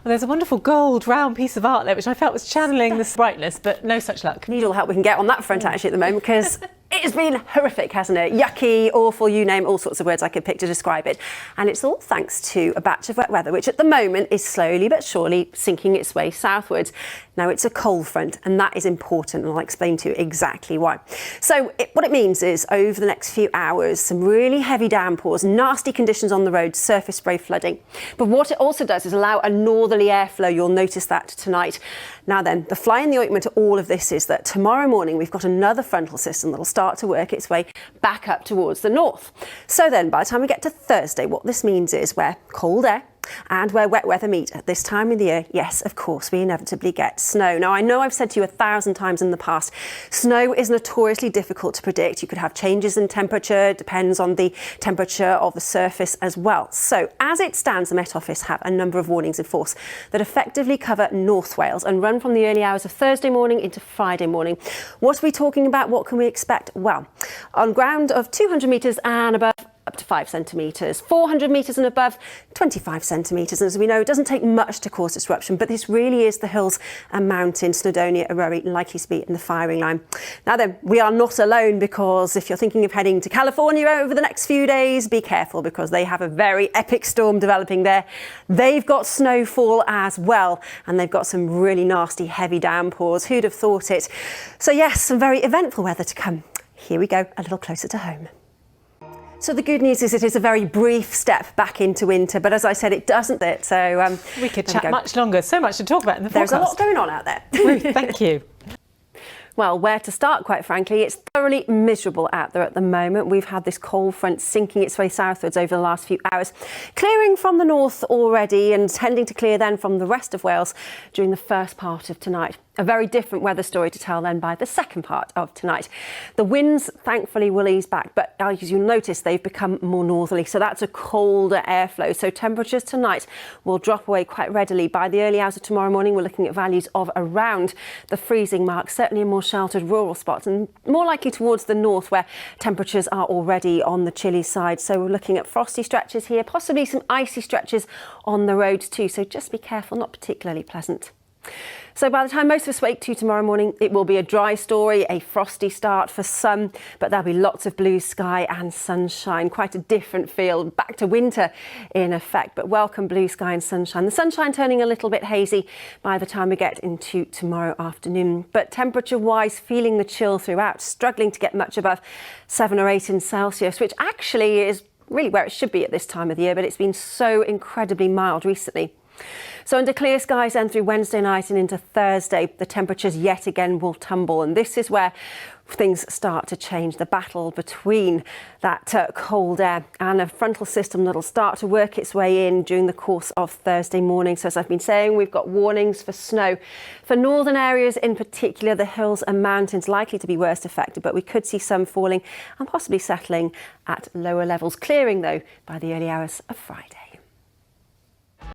Well, there's a wonderful gold round piece of art there, which I felt was channeling this brightness, but no such luck. Need all the help we can get on that front actually at the moment, because it's been horrific, hasn't it? Yucky, awful, you name all sorts of words I could pick to describe it. And it's all thanks to a batch of wet weather, which at the moment is slowly but surely sinking its way southwards. Now, it's a cold front, and that is important, and I'll explain to you exactly why. So what it means is, over the next few hours, some really heavy downpours, nasty conditions on the road, surface spray flooding. But what it also does is allow a northerly airflow. You'll notice that tonight. Now then, the fly in the ointment to all of this is that tomorrow morning we've got another frontal system that'll start to work its way back up towards the north. So then, by the time we get to Thursday, what this means is where cold air and where wet weather meet at this time of the year, yes, of course, we inevitably get snow. Now, I know I've said to you 1,000 times in the past, snow is notoriously difficult to predict. You could have changes in temperature, depends on the temperature of the surface as well. So, as it stands, the Met Office have a number of warnings in force that effectively cover North Wales and run from the early hours of Thursday morning into Friday morning. What are we talking about? What can we expect? Well, on ground of 200 metres and above, up to 5 centimetres, 400 metres and above, 25 centimetres. And as we know, it doesn't take much to cause disruption, but this really is the hills and mountains, Snowdonia, Eryri, likely to be in the firing line. Now then, we are not alone, because if you're thinking of heading to California over the next few days, be careful, because they have a very epic storm developing there. They've got snowfall as well, and they've got some really nasty heavy downpours. Who'd have thought it? So yes, some very eventful weather to come. Here we go, a little closer to home. So the good news is it is a very brief step back into winter, but as I said, it doesn't it. So we could chat much longer. So much to talk about in the forecast. There's a lot going on out there. Ruth, thank you. Well, where to start, quite frankly. It's thoroughly miserable out there at the moment. We've had this cold front sinking its way southwards over the last few hours, clearing from the north already and tending to clear then from the rest of Wales during the first part of tonight. A very different weather story to tell then by the second part of tonight. The winds, thankfully, will ease back, but as you'll notice, they've become more northerly, so that's a colder airflow. So temperatures tonight will drop away quite readily. By the early hours of tomorrow morning, we're looking at values of around the freezing mark, certainly in more sheltered rural spots, and more likely towards the north, where temperatures are already on the chilly side. So we're looking at frosty stretches here, possibly some icy stretches on the roads too, so just be careful, not particularly pleasant. So by the time most of us wake to tomorrow morning, it will be a dry story, a frosty start for some, but there'll be lots of blue sky and sunshine. Quite a different feel, back to winter in effect, but welcome blue sky and sunshine. The sunshine turning a little bit hazy by the time we get into tomorrow afternoon. But temperature-wise, feeling the chill throughout, struggling to get much above 7 or 8 in Celsius, which actually is really where it should be at this time of the year, but it's been so incredibly mild recently. So under clear skies then through Wednesday night and into Thursday, the temperatures yet again will tumble. And this is where things start to change. The battle between that cold air and a frontal system that'll start to work its way in during the course of Thursday morning. So as I've been saying, we've got warnings for snow. For northern areas in particular, the hills and mountains likely to be worst affected, but we could see some falling and possibly settling at lower levels, clearing though by the early hours of Friday.